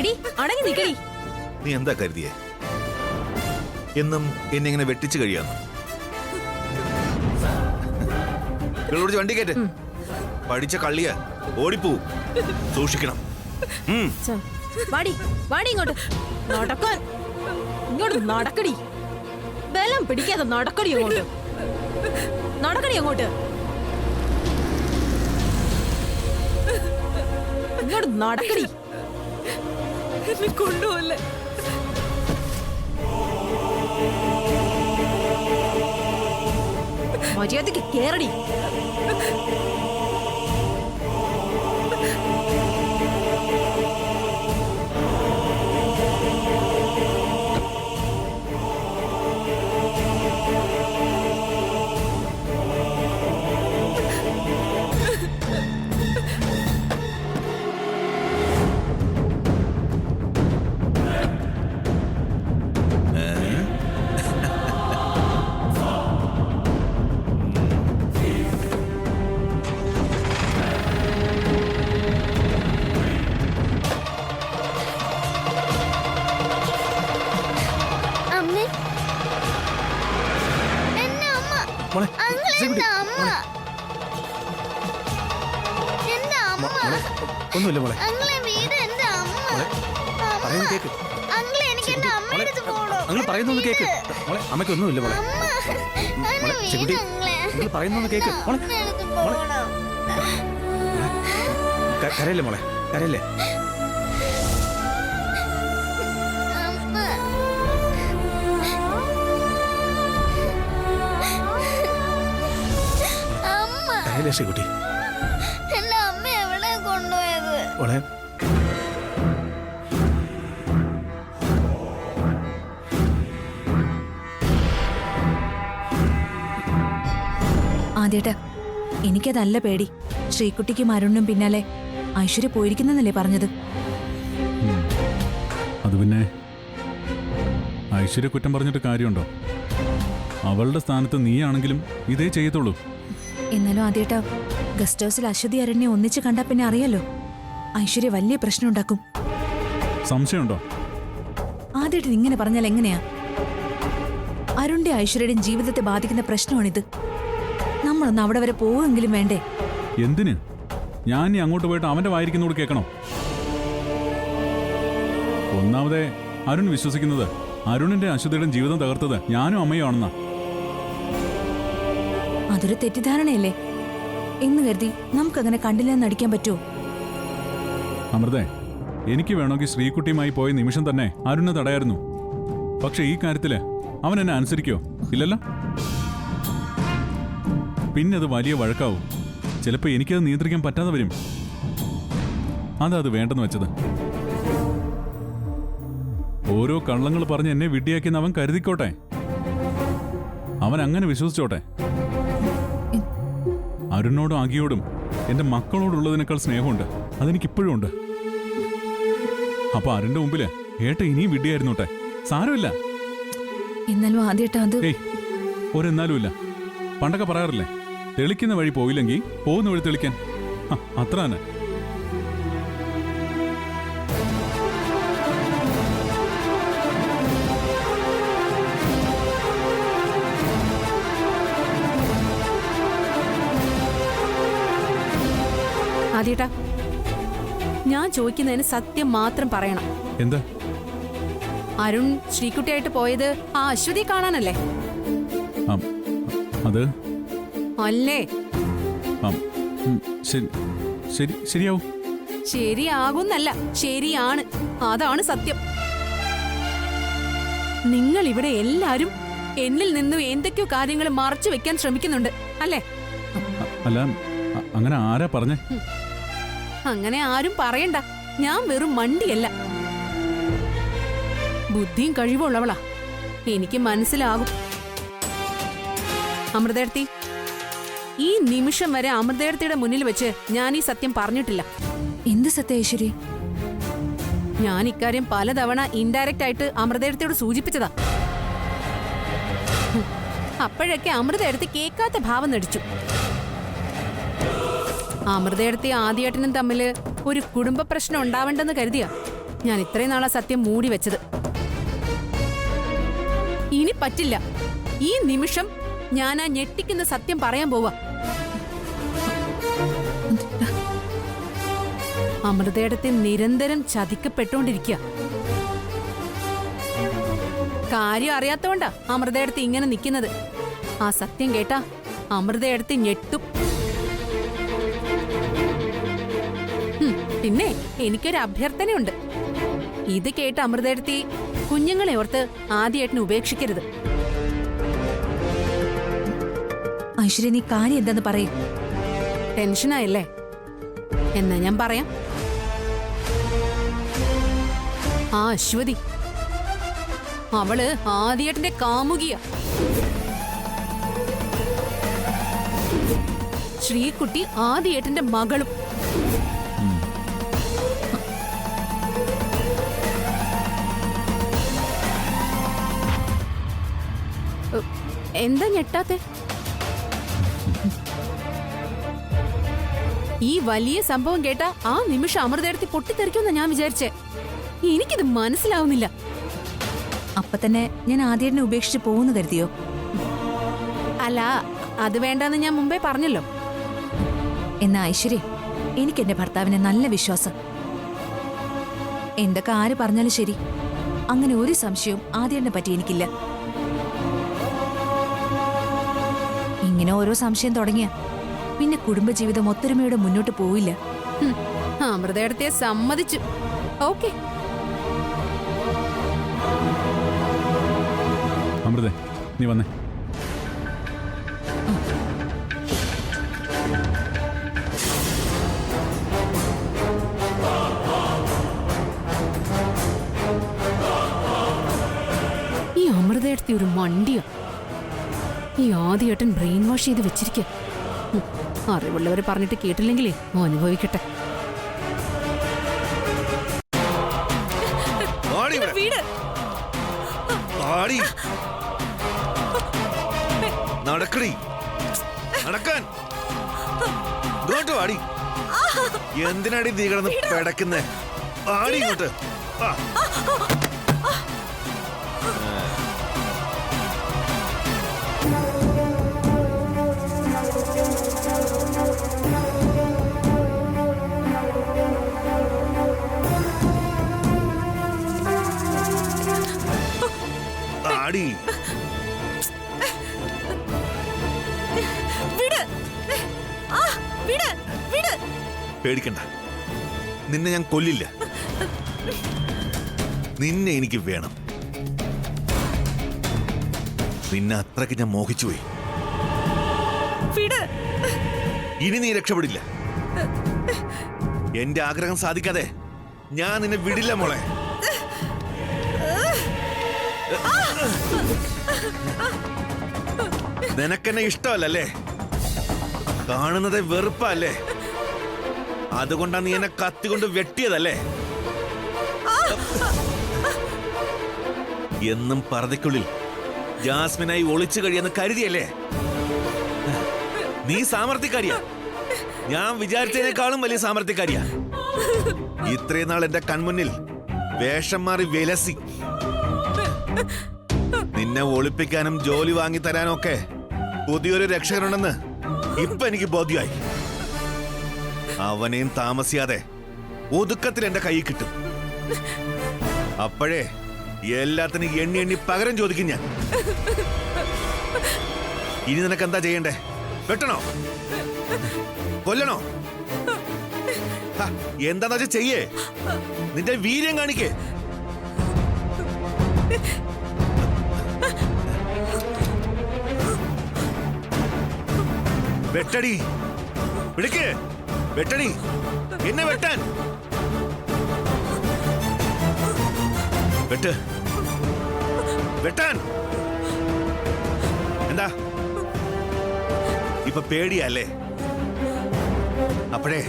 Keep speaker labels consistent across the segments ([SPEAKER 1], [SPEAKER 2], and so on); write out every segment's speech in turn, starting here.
[SPEAKER 1] എടി അടങ്ങി നിക്കടി.
[SPEAKER 2] നീ എന്താ കരുതിയേ? എന്നും എന്നെ ഇങ്ങനെ വെട്ടിച്ചു കഴിയാന്ന്? വണ്ടി കയറ്റ്. പഠിച്ച കള്ളിയ ഓടിപ്പോവും, സൂക്ഷിക്കണം.
[SPEAKER 1] വാടി വാടി ഇങ്ങോട്ട്. നടക്കാൻ ഇങ്ങോട്ട് നടക്കടി. ബലം പിടിക്കാതെ നടക്കടി അങ്ങോട്ട്. നടക്കടി അങ്ങോട്ട്. ഇങ്ങോട്ട് നടക്കടി.
[SPEAKER 3] എന്നെ കൊണ്ടുപോകല്ലേ.
[SPEAKER 1] മര്യാദക്ക് കേറടി.
[SPEAKER 4] ഒന്നുമില്ല മോളെ. അങ്ങൾ പറയുന്നൊന്ന് കേക്ക് മോളെ. അമ്മയ്ക്കൊന്നുമില്ല മോളെ. മോളെ ചെക്കുട്ടി, നിങ്ങൾ പറയുന്നൊന്ന് കേക്ക് മോളെ. കരയല്ലേ മോളെ, കരയല്ലേ. കരയല്ലേ ശ്രീകുട്ടി. മോളെ
[SPEAKER 5] ആദ്യേട്ടാ, എനിക്കതല്ല പേടി. ശ്രീകുട്ടിക്കും അരുണിനും പിന്നാലെ ഐശ്വര്യ പോയിരിക്കുന്നല്ലേ പറഞ്ഞത്?
[SPEAKER 6] അത് പിന്നെ ഐശ്വര്യ കുറ്റം പറഞ്ഞിട്ട് കാര്യമുണ്ടോ? അവളുടെ സ്ഥാനത്ത് നീയാണെങ്കിലും ഇതേ ചെയ്യത്തുള്ളൂ.
[SPEAKER 5] എന്നാലും ആദ്യേട്ടാ, ഗസ്റ്റ് ഹൗസിൽ അശ്വതി അരുണിനെ ഒന്നിച്ച് കണ്ടാ പിന്നെ അറിയാലോ, ഐശ്വര്യ വലിയ പ്രശ്നം ഉണ്ടാക്കും.
[SPEAKER 6] സംശയമുണ്ടോ?
[SPEAKER 5] ആദ്യേട്ടൻ ഇങ്ങനെ പറഞ്ഞാൽ എങ്ങനെയാ? അരുണിന്റെ ഐശ്വര്യയുടെയും ജീവിതത്തെ ബാധിക്കുന്ന പ്രശ്നമാണിത്. നമ്മളൊന്ന് അവിടെ വരെ പോവുമെങ്കിലും വേണ്ടേ?
[SPEAKER 6] എന്തിന്? ഞാൻ ഇനി അങ്ങോട്ട് പോയിട്ട് അവന്റെ വായിരിക്കുന്നോട് കേൾക്കണോ? ഒന്നാമതേ അരുൺ വിശ്വസിക്കുന്നത് അരുണിന്റെ അശ്വതിയുടെ ജീവിതം തകർത്തത് ഞാനും അമ്മയും ആണെന്നാ.
[SPEAKER 5] അതൊരു തെറ്റിദ്ധാരണയല്ലേ എന്ന് കരുതി നമുക്കങ്ങനെ കണ്ടില്ലെന്ന് നടിക്കാൻ പറ്റുമോ?
[SPEAKER 6] അമൃതേ, എനിക്ക് വേണമെങ്കിൽ ശ്രീകുട്ടിയുമായി പോയ നിമിഷം തന്നെ അരുണിനെ തടയായിരുന്നു. പക്ഷെ ഈ കാര്യത്തില് അവൻ എന്നെ അനുസരിക്കോ? ഇല്ലല്ലോ. പിന്നെ അത് വലിയ വഴക്കാവും. ചിലപ്പോൾ എനിക്കത് നിയന്ത്രിക്കാൻ പറ്റാതെ വരും. അത് വേണ്ടെന്ന് വെച്ചത്. ഓരോ കള്ളങ്ങൾ പറഞ്ഞ് എന്നെ വിഡ്ഢിയാക്കിയെന്ന് അവൻ കരുതിക്കോട്ടെ. അവൻ അങ്ങനെ വിശ്വസിച്ചോട്ടെ. അരുണിനോടും അഖിയോടും എന്റെ മക്കളോടുള്ളതിനേക്കാൾ സ്നേഹമുണ്ട്. അതെനിക്കിപ്പോഴും ഉണ്ട്. അപ്പൊ അരുണിന്റെ മുമ്പില് ഏട്ട ഇനിയും വിഡ്ഢിയായിരുന്നോട്ടെ, സാരമില്ല.
[SPEAKER 5] എന്നാലും ആദ്യമായിട്ടാ അത്.
[SPEAKER 6] ഏയ്, ഒരെന്നാലും ഇല്ല. പണ്ടൊക്കെ പറയാറില്ലേ, തെളിക്കുന്ന വഴി പോയില്ലെങ്കിൽ പോകുന്ന വഴി തെളിക്കാൻ. അത്ര തന്നെ.
[SPEAKER 3] ആദ്യേട്ടാ, ഞാൻ ചോദിക്കുന്നതിന് സത്യം മാത്രം പറയണം.
[SPEAKER 6] എന്താ?
[SPEAKER 3] അരുൺ ശ്രീകുട്ടിയായിട്ട് പോയത് ആ അശ്വതി കാണാനല്ലേ?
[SPEAKER 6] അത്
[SPEAKER 3] അല്ലേ?
[SPEAKER 6] ശരിയാവും.
[SPEAKER 3] ശരിയാകുന്നല്ല, ശരിയാണ്. അതാണ് സത്യം. നിങ്ങൾ ഇവിടെ എല്ലാരും എന്നിൽ നിന്നും എന്തൊക്കെയോ കാര്യങ്ങൾ മറച്ചു വെക്കാൻ ശ്രമിക്കുന്നുണ്ട് അല്ലേ?
[SPEAKER 6] അല്ല, അങ്ങനെ ആരാ പറഞ്ഞേ?
[SPEAKER 3] അങ്ങനെ ആരും പറയണ്ട. ഞാൻ വെറും മണ്ടിയല്ല, ബുദ്ധിയും കഴിവുള്ളവളാ. എനിക്ക് മനസ്സിലാകും. അമൃതേടത്തി, ഈ നിമിഷം വരെ അമൃതേടത്തിയുടെ മുന്നിൽ വെച്ച് ഞാൻ ഈ സത്യം പറഞ്ഞിട്ടില്ല.
[SPEAKER 5] എന്ത് സത്യം ഐശ്വര്യ?
[SPEAKER 3] ഞാൻ ഇക്കാര്യം പലതവണ ഇൻഡയറക്റ്റ് ആയിട്ട് അമൃതേടത്തിയോട് സൂചിപ്പിച്ചതാ. അപ്പോഴൊക്കെ അമൃതേടത്തി കേൾക്കാത്ത ഭാവം നടിച്ചു. അമൃതേടത്തി ആദ്യേട്ടനും തമ്മില് ഒരു കുടുംബ പ്രശ്നം ഉണ്ടാവണ്ടെന്ന് കരുതിയ ഞാൻ ഇത്രയും നാളെ സത്യം മൂടി വെച്ചത്. ഇനി പറ്റില്ല. ഈ നിമിഷം ഞാൻ ആ ഞെട്ടിക്കുന്ന സത്യം പറയാൻ പോവാ. അമൃതേടത്തെ നിരന്തരം ചതിക്കപ്പെട്ടോണ്ടിരിക്കുക. കാര്യം അറിയാത്തോണ്ടാ അമൃതേടത്ത് ഇങ്ങനെ നിൽക്കുന്നത്. ആ സത്യം കേട്ടാ അമൃതേടത്ത് ഞെട്ടും. പിന്നെ എനിക്കൊരു അഭ്യർത്ഥനയുണ്ട്. ഇത് കേട്ട് അമൃതേടത്തി കുഞ്ഞുങ്ങളെ ഓർത്ത് ആദ്യേട്ടനെ ഉപേക്ഷിക്കരുത്.
[SPEAKER 5] ഐശ്വര്യ, നീ കാര്യം എന്താന്ന് പറയും.
[SPEAKER 3] ടെൻഷനായല്ലേ? എന്നാ ഞാൻ പറയാം. ആ അശ്വതി, അവള് ആദ്യേട്ടന്റെ കാമുകിയ. ശ്രീകുട്ടി ആദ്യേട്ടന്റെ മകളും. എന്താ ഞെട്ടാത്തെ? ഈ വലിയ സംഭവം കേട്ട ആ നിമിഷം അമൃതേടത്തി പൊട്ടിത്തെറിക്കുമെന്ന് ഞാൻ വിചാരിച്ചേ. എനിക്കിത് മനസ്സിലാവുന്നില്ല.
[SPEAKER 5] അപ്പൊ തന്നെ ഞാൻ ആദ്യേട്ടനെ ഉപേക്ഷിച്ച് പോകുന്നു കരുതിയോ?
[SPEAKER 3] അല്ല, അത് വേണ്ടെന്ന് ഞാൻ മുമ്പേ പറഞ്ഞല്ലോ.
[SPEAKER 5] എന്നാ ഐശ്വര്യ, എനിക്ക് എന്റെ ഭർത്താവിനെ നല്ല വിശ്വാസം. എന്തൊക്കെ ആര് പറഞ്ഞാലും ശരി, അങ്ങനെ ഒരു സംശയവും ആദ്യേട്ടനെ പറ്റി എനിക്കില്ല. ഇങ്ങനെ ഓരോ സംശയം തുടങ്ങിയ പിന്നെ കുടുംബജീവിതം ഒത്തൊരുമയോടെ മുന്നോട്ട് പോവില്ല.
[SPEAKER 3] അമൃതേടത്തെ സമ്മതിച്ചു. ഓക്കെ.
[SPEAKER 6] അമൃതേ, നീ വന്നേ.
[SPEAKER 3] ഈ അമൃതേടത്തി ഒരു മണ്ടിയാ. ഈ ആദ്യേട്ടൻ ബ്രെയിൻ വാഷ് ചെയ്ത് വെച്ചിരിക്കുക. അറിവുള്ളവരെ പറഞ്ഞിട്ട് കേട്ടില്ലെങ്കിലേ അനുഭവിക്കട്ടെ.
[SPEAKER 2] നടക്കടി, നടക്കാൻ. വാടി. എന്തിനാടി നീ കിടന്ന് പിടക്കുന്നേ? ആടി ഇങ്ങോട്ട്. ആടി. പേടിക്കണ്ട, നിന്നെ ഞാൻ കൊല്ലില്ല. നിന്നെ എനിക്ക് വേണം. നിന്നെ അത്രയ്ക്ക് ഞാൻ മോഹിച്ചുപോയി. ഇനി നീ രക്ഷപ്പെടില്ല. എന്റെ ആഗ്രഹം സാധിക്കാതെ ഞാൻ നിന്നെ വിടില്ല മോളെ. നിനക്കെന്നെ ഇഷ്ടമല്ലേ? കാണുന്നത് വെറുപ്പല്ലേ? അതുകൊണ്ടാണ് നീ എന്നെ കത്തിക്കൊണ്ട് വെട്ടിയതല്ലേ? എന്നും പർദ്ദയ്ക്കുള്ളിൽ ജാസ്മിനായി ഒളിച്ചു കഴിയെന്ന് കരുതിയല്ലേ? നീ സാമർത്ഥ്യക്കാരിയാ. ഞാൻ വിചാരിച്ചതിനേക്കാളും വലിയ സാമർത്ഥ്യക്കാരിയാ. ഇത്രയും നാൾ എന്റെ കൺമുന്നിൽ വേഷം മാറി വിലസി. നിന്നെ ഒളിപ്പിക്കാനും ജോലി വാങ്ങി തരാനും ഒക്കെ പുതിയൊരു രക്ഷകനുണ്ടെന്ന് ഇപ്പൊ എനിക്ക് ബോധ്യമായി. അവനെയും താമസിയാതെ ഒതുക്കത്തിൽ എന്റെ കൈ കിട്ടും. അപ്പോഴേ എല്ലാത്തിനും എണ്ണി എണ്ണി പകരം ചോദിക്കും ഞാൻ. ഇനി നിനക്ക് എന്താ ചെയ്യണ്ടേ? വെട്ടണോ? കൊല്ലണോ? എന്താന്ന് വെച്ചാ ചെയ്യേ. നിന്റെ വീര്യം കാണിക്കേ. വെട്ടടി, വിളിക്ക്. വെട്ടടി, എന്നെ വെട്ടാൻ. വെട്ട്, വെട്ടാൻ. എന്താ ഇപ്പൊ പേടിയല്ലേ? അപ്പോഴേ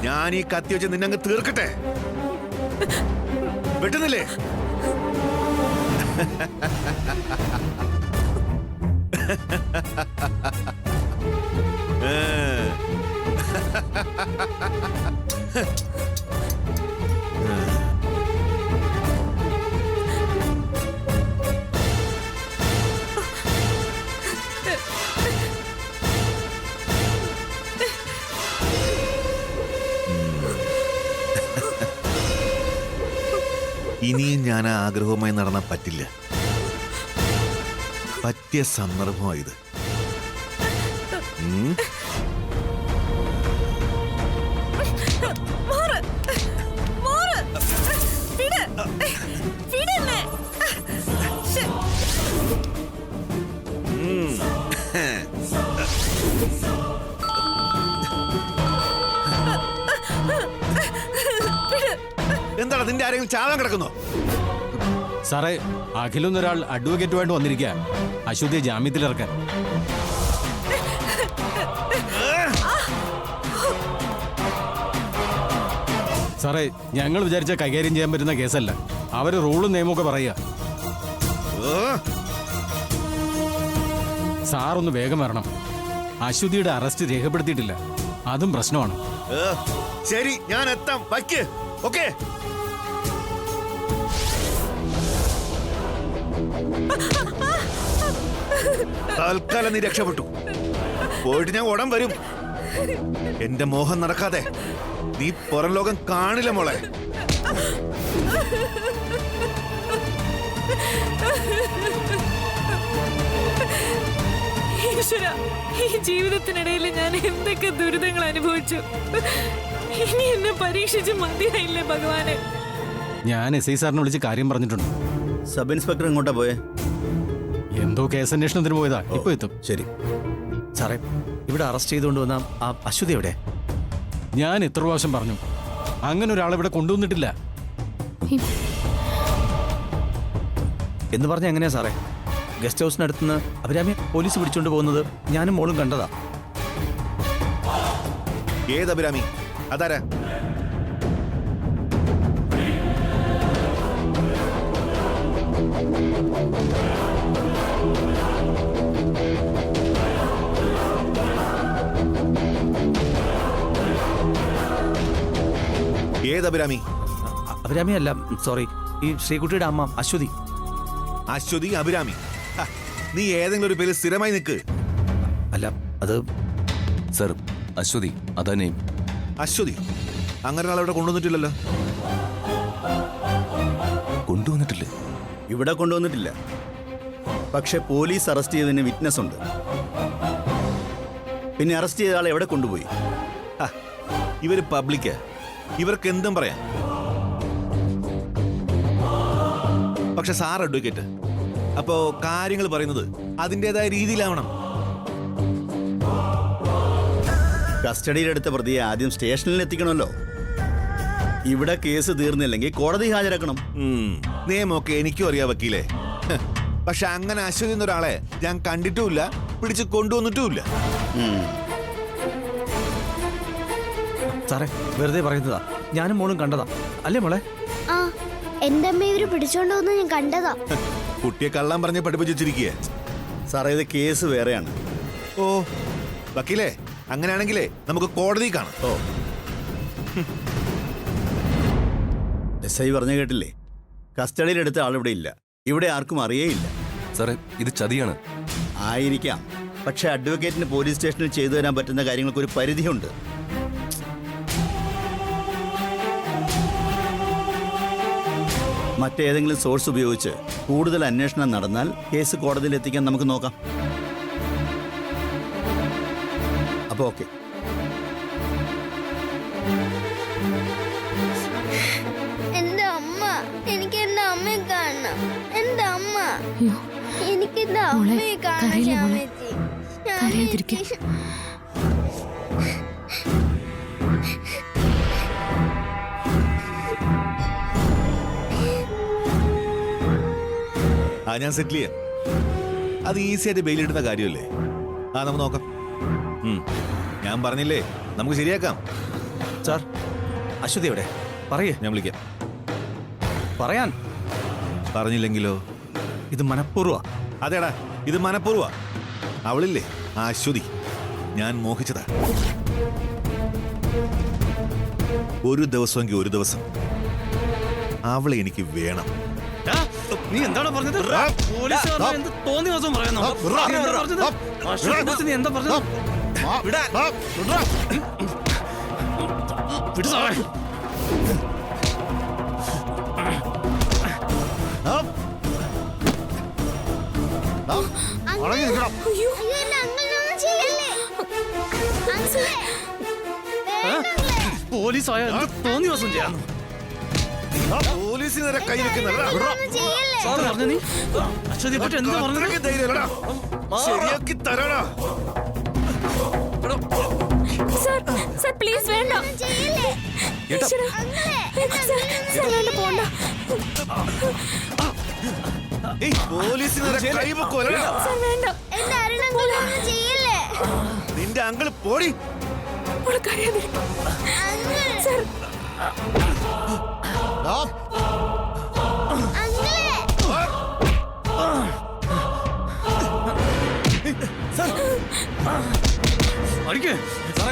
[SPEAKER 2] ഞാൻ ഈ കത്തി വെച്ച് നിന്നങ്ങ് തീർക്കട്ടെ. വെട്ടുന്നില്ലേ? ഇനിയും ഞാൻ ആ ആഗ്രഹവുമായി നടന്നാൻ പറ്റില്ല. പറ്റിയ സന്ദർഭമായത്. എന്താണ് നിന്റെ ആരെങ്കിലും ചാവാൻ കിടക്കുന്നോ?
[SPEAKER 7] സാറേ, അഖിലൊന്നൊരാൾ അഡ്വക്കേറ്റുമായിട്ട് വന്നിരിക്കുക, അശ്വതിയെ ജാമ്യത്തിലിറക്കാൻ. സാറേ, ഞങ്ങൾ വിചാരിച്ച കൈകാര്യം ചെയ്യാൻ പറ്റുന്ന കേസല്ല. അവര് റൂളും നിയമമൊക്കെ പറയുക. സാറൊന്ന് വേഗം വരണം. അശ്വതിയുടെ അറസ്റ്റ് രേഖപ്പെടുത്തിയിട്ടില്ല, അതും പ്രശ്നമാണ്.
[SPEAKER 2] ശരി, ഞാൻ എത്താം. വയ്ക്ക്. ഓക്കേ. തൽക്കാലം നീ രക്ഷപ്പെട്ടു. പോയിട്ട് ഞാൻ ഉടൻ വരും. എന്റെ മോഹം നടക്കാതെ നീ പുറം ലോകം കാണില്ല മോളെ.
[SPEAKER 1] ഈശ്വര, ഈ ജീവിതത്തിനിടയിൽ ഞാൻ എന്തൊക്കെ ദുരിതങ്ങൾ അനുഭവിച്ചു. ഇനി എന്നെ പരീക്ഷിച്ച് മതിയായില്ലേ ഭഗവാനെ.
[SPEAKER 7] ഞാൻ SI സാറിനെ വിളിച്ച് കാര്യം പറഞ്ഞിട്ടുണ്ട്.
[SPEAKER 8] സബ് ഇൻസ്പെക്ടർ എങ്ങോട്ടാ പോയെ?
[SPEAKER 7] എന്തോ കേസന്വേഷണത്തിന് പോയതാ, ഇപ്പൊ എത്തും.
[SPEAKER 4] ശരി സാറേ, ഇവിടെ അറസ്റ്റ് ചെയ്തുകൊണ്ട് വന്ന ആ അശ്വതി എവിടെ?
[SPEAKER 7] ഞാൻ എത്ര പ്രാവശ്യം പറഞ്ഞു, അങ്ങനെ ഒരാളെ ഇവിടെ കൊണ്ടുവന്നിട്ടില്ല.
[SPEAKER 4] എന്ന് പറഞ്ഞാൽ എങ്ങനെയാ സാറേ? ഗസ്റ്റ് ഹൗസിനടുത്തുനിന്ന് അഭിരാമിയെ പോലീസ് പിടിച്ചോണ്ട് പോകുന്നത് ഞാനും മോളും കണ്ടതാ.
[SPEAKER 2] ഏത് അഭിരാമി? അതാരാ? ഏത് അഭിരാമി?
[SPEAKER 4] അഭിരാമി അല്ല, സോറി, ഈ ശ്രീകുട്ടിയുടെ അമ്മ അശ്വതി.
[SPEAKER 2] അശ്വതി, അഭിരാമി. നീ ഏതെങ്കിലും ഒരു പേര് സ്ഥിരമായി നിൽക്ക്.
[SPEAKER 4] അല്ല, അത്
[SPEAKER 9] സർ, അശ്വതി, അതാ നെയിം.
[SPEAKER 2] അശ്വതി? അങ്ങനെ ഒരാളെ ഇവിടെ കൊണ്ടുവന്നിട്ടില്ലല്ലോ.
[SPEAKER 9] കൊണ്ടുവന്നിട്ടില്ലേ?
[SPEAKER 8] ഇവിടെ കൊണ്ടുവന്നിട്ടില്ല. പക്ഷെ പോലീസ് അറസ്റ്റ് ചെയ്തതിന് വിറ്റ്നസ് ഉണ്ട്. പിന്നെ അറസ്റ്റ് ചെയ്ത ആളെ എവിടെ കൊണ്ടുപോയി?
[SPEAKER 2] ഇവര് പബ്ലിക്കാ, ഇവർക്ക് എന്തും പറയാം. പക്ഷെ സാർ അഡ്വക്കേറ്റ്, അപ്പോ കാര്യങ്ങൾ പറയുന്നത് അതിൻ്റെതായ രീതിയിലാവണം.
[SPEAKER 8] കസ്റ്റഡിയിലെടുത്ത പ്രതിയെ ആദ്യം സ്റ്റേഷനിൽ എത്തിക്കണമല്ലോ. ഇവിടെ കേസ് തീർന്നില്ലെങ്കിൽ കോടതി ഹാജരാക്കണം.
[SPEAKER 2] നിയമമൊക്കെ എനിക്കും അറിയാം വക്കീലേ. പക്ഷെ അങ്ങനെ അശ്വതി എന്നൊരാളെ ഞാൻ കണ്ടിട്ടുമില്ല, പിടിച്ച് കൊണ്ടുവന്നിട്ടുമില്ല.
[SPEAKER 4] സാറേ, വെറുതെ പറയുന്നതാ. ഞാനും മോളും കണ്ടതാ, അല്ലേ മോളെ?
[SPEAKER 10] ആ, എന്റെ അമ്മ ഇവര് പിടിച്ചോണ്ട് വന്ന് ഞാൻ കണ്ടതാ.
[SPEAKER 2] കുട്ടിയെ കള്ളം പറഞ്ഞ് പഠിപ്പിച്ചിരിക്കുക.
[SPEAKER 8] സാറേ, ഇത് കേസ് വേറെയാണ്.
[SPEAKER 2] ഓ വക്കീലേ, അങ്ങനെയാണെങ്കിലേ നമുക്ക് കോടതി കാണാം. ഓ,
[SPEAKER 8] SI പറഞ്ഞു കേട്ടില്ലേ? കസ്റ്റഡിയിലെടുത്ത ആളിവിടെ ഇല്ല. ഇവിടെ ആർക്കും അറിയേയില്ല.
[SPEAKER 9] സാറേ, ഇത് ചതിയാണ്.
[SPEAKER 8] ആയിരിക്കാം. പക്ഷെ അഡ്വക്കേറ്റിന് പോലീസ് സ്റ്റേഷനിൽ ചെയ്തു തരാൻ പറ്റുന്ന കാര്യങ്ങൾക്ക് ഒരു പരിധിയുണ്ട്. മറ്റേതെങ്കിലും സോഴ്സ് ഉപയോഗിച്ച് കൂടുതൽ അന്വേഷണം നടന്നാൽ കേസ് കോടതിയിൽ എത്തിക്കാൻ നമുക്ക് നോക്കാം. അപ്പോൾ ഓക്കെ.
[SPEAKER 10] എന്റെ അമ്മ, എനിക്ക് എന്റെ അമ്മയെ കാണണം. എന്റെ അമ്മ, എനിക്ക് എന്റെ അമ്മയെ കാണണം. ശ്യാമേച്ചി.
[SPEAKER 2] ഞാൻ സെറ്റിൽ ചെയ്യാം. അത് ഈസി ആയിട്ട് ബെയിലിടുന്ന കാര്യമല്ലേ? നമുക്ക് നോക്കാം. ഞാൻ പറഞ്ഞില്ലേ, നമുക്ക് ശരിയാക്കാം.
[SPEAKER 4] സാർ, അശ്വതി എവിടെ? പറയേ.
[SPEAKER 2] ഞാൻ വിളിക്കാം.
[SPEAKER 4] പറയാൻ
[SPEAKER 2] പറഞ്ഞില്ലെങ്കിലോ?
[SPEAKER 4] ഇത് മനഃപൂർവ്വ.
[SPEAKER 2] അതേടാ, ഇത് മനഃപൂർവ്വ. അവളില്ലേ ആ അശ്വതി, ഞാൻ മോഹിച്ചതാ. ഒരു ദിവസമെങ്കിൽ ഒരു ദിവസം അവളെ എനിക്ക് വേണം.
[SPEAKER 4] നീ എന്താണ് പറഞ്ഞത്? എന്ത് തോന്നിയ ദിവസം പറയുന്നു? നീ എന്താ പറഞ്ഞത്?
[SPEAKER 10] അയ്യോ, എന്റെ അങ്കിളിനൊന്നും ചെയ്യല്ലേ. അങ്കിളെ, വേണ്ടല്ലേ.
[SPEAKER 4] പോലീസായ തോന്നി ദിവസം ചെയ്യാന്നു
[SPEAKER 2] പോലീസിന് നേരെ കൈ വെക്കുന്നല്ലടാ.
[SPEAKER 10] ഒന്നും ചെയ്യല്ലേ.
[SPEAKER 4] സാറ് പറഞ്ഞു നീ അശ്വതിയെ പറ്റി എന്താ പറഞ്ഞത്?
[SPEAKER 2] അത്രയ്ക്ക് ധൈര്യമില്ലടാ. ശരിയാക്കി തരാടാ.
[SPEAKER 1] സർ സർ പ്ലീസ് വേണ്ട.
[SPEAKER 10] ഒന്നും ചെയ്യല്ലേ.
[SPEAKER 1] ഈശ്വരാ.
[SPEAKER 10] അങ്കിളെ, എന്റെ
[SPEAKER 1] സർ സർ വേണ്ട പോണ്ട.
[SPEAKER 2] ഏയ്, പോലീസിന് നേരെ കൈ വെക്കുവല്ലടാ.
[SPEAKER 1] സർ വേണ്ട.
[SPEAKER 10] എന്റെ അരുണങ്കിളൊന്നും ചെയ്യല്ലേ.
[SPEAKER 2] നിന്റെ അങ്കിള് പോടി.
[SPEAKER 1] അവളെ കരയാതിരി.
[SPEAKER 10] അങ്കിൾ,
[SPEAKER 1] സർ
[SPEAKER 10] അങ്കിളെ.
[SPEAKER 4] അടിക്ക്.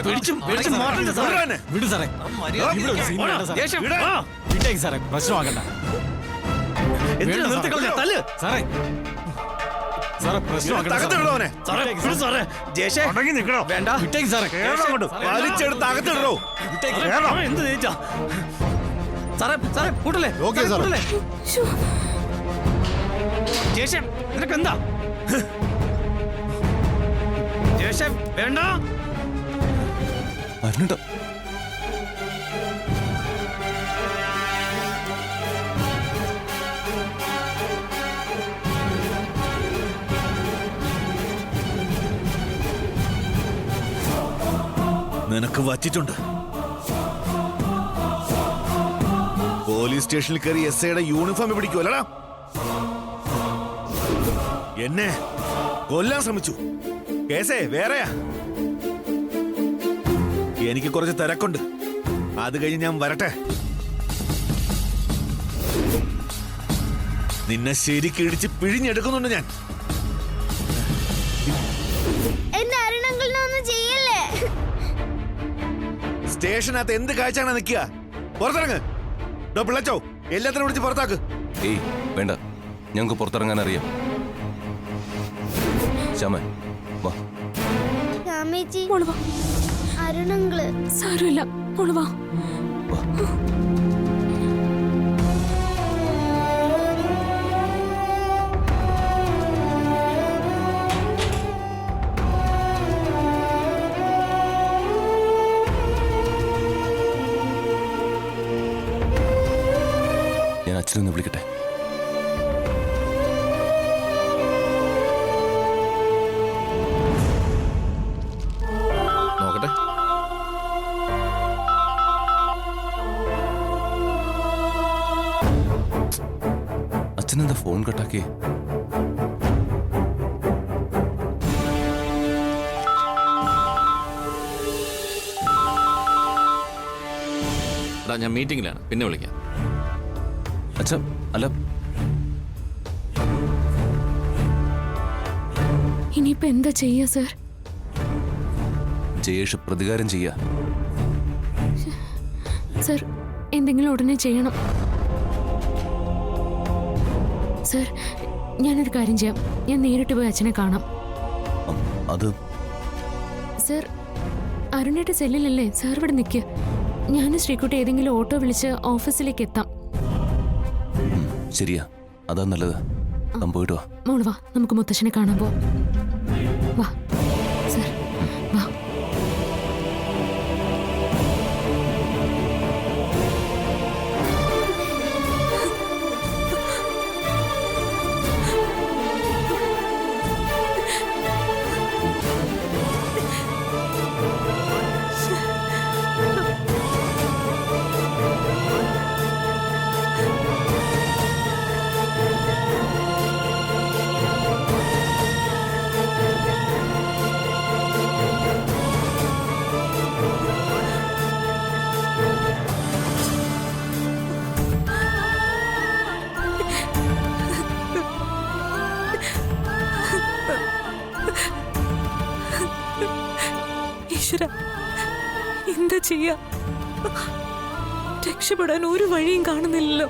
[SPEAKER 4] പിടിച്ചും മാറ്റണ്ട സാറേ.
[SPEAKER 2] വിടാനെ.
[SPEAKER 7] വിട് സാറേ. ഇവിടെ ഒരു scene വേണ്ട സാറേ.
[SPEAKER 4] ദേഷ്യം.
[SPEAKER 2] വിടാ.
[SPEAKER 4] ആ.
[SPEAKER 7] വിട്ടേക്ക് സാറേ, പ്രശ്നമാക്കണ്ട.
[SPEAKER 4] എന്തിനാ
[SPEAKER 7] വേണ്ട
[SPEAKER 4] നിർത്തിക്കളഞ്ഞ
[SPEAKER 7] സാറേ.
[SPEAKER 4] തല്ല്?
[SPEAKER 7] സാറേ സാറേ പ്രശ്നമാക്കണ്ട
[SPEAKER 2] തകർത്ത്
[SPEAKER 7] സാറേ.
[SPEAKER 2] വിടവനെ.
[SPEAKER 4] സാറേ വിട് സാറേ. ജേഷേ വേണ്ട.
[SPEAKER 7] വിട്ടേക്ക് സാറേ.
[SPEAKER 2] അങ്ങോട്ട് വലിച്ചെടുത്ത് അകത്തിടോ.
[SPEAKER 4] സാറേ, അവൻ എന്ത് ജയിച്ചാ? സാറേ സാറേ കൂട്ടല്ലേ
[SPEAKER 8] ഓക്കേ, സാറേ.
[SPEAKER 4] കൂട്ടല്ലേ ജേഷേ നിനക്ക് എന്താ ജേഷേ വേണ്ട.
[SPEAKER 9] അരുണേട്ടാ
[SPEAKER 2] നിനക്ക് വച്ചിട്ടുണ്ട്. പോലീസ് സ്റ്റേഷനിൽ കയറി SIയുടെ യൂണിഫോം പിടിക്കുമല്ലടാ. എന്നെ കൊല്ലാൻ ശ്രമിച്ചു. കേസേ വേറെയാ. എനിക്ക് കുറച്ച് തിരക്കുണ്ട്. അത് കഴിഞ്ഞ് ഞാൻ വരട്ടെ. നിന്നെ ശരിക്ക് ഇടിച്ച് പിഴിഞ്ഞെടുക്കുന്നുണ്ട് ഞാൻ.
[SPEAKER 10] എന്റെ അരുണങ്കിളിനൊന്നും ചെയ്യല്ലേ.
[SPEAKER 2] സ്റ്റേഷനകത്ത് എന്ത് കാഴ്ചയാണ് നിൽക്കുക? പുറത്തിറങ്ങ്. പിള്ളച്ചോ എല്ലാത്തിനും വിളിച്ച് പുറത്താക്ക്.
[SPEAKER 9] ഏയ് വേണ്ട, ഞങ്ങൾക്ക് പുറത്തിറങ്ങാൻ അറിയാം. ശ്യാമേ വാ.
[SPEAKER 10] ശ്യാമേച്ചി,
[SPEAKER 1] മോള് വാ.
[SPEAKER 10] അരുണങ്കിള്.
[SPEAKER 1] സാരമില്ല മോള് വാ.
[SPEAKER 9] വാ. ഞാൻ അച്ഛനൊന്ന് വിളിക്കട്ടെ.
[SPEAKER 4] നോക്കട്ടെ.
[SPEAKER 9] അച്ഛനെന്താ ഫോൺ കട്ടാക്കിയേ?
[SPEAKER 4] ഞാൻ മീറ്റിംഗിലാണ്, പിന്നെ വിളിക്കാം.
[SPEAKER 9] അച്ഛാ അല്ല,
[SPEAKER 1] ഇനിയിപ്പോ എന്താ ചെയ്യാ സർ?
[SPEAKER 9] ജയേഷ് പ്രതികാരം ചെയ്യാ.
[SPEAKER 1] സർ എന്തെങ്കിലും ഉടനെ ചെയ്യണം. സർ ഞാനൊരു കാര്യം ചെയ്യാം. ഞാൻ നേരിട്ട് പോയി അച്ഛനെ കാണാം.
[SPEAKER 9] അത്
[SPEAKER 1] സർ അരുണേട്ട സെല്ലിലല്ലേ സാർ? ഇവിടെ നിൽക്കുക. ഞാനും ശ്രീകുട്ടി ഏതെങ്കിലും ഓട്ടോ വിളിച്ച് ഓഫീസിലേക്ക് എത്താം.
[SPEAKER 9] ശരിയാ, അതാ നല്ലത്. താൻ പോയിട്ട് വാ.
[SPEAKER 1] മോള് വാ, നമുക്ക് മുത്തശ്ശനെ കാണാൻ പോവാം. വാ സർ വാ. ഈശ്വര, എന്താ ചെയ്യാ? രക്ഷപ്പെടാൻ ഒരു വഴിയും കാണുന്നില്ലല്ലോ.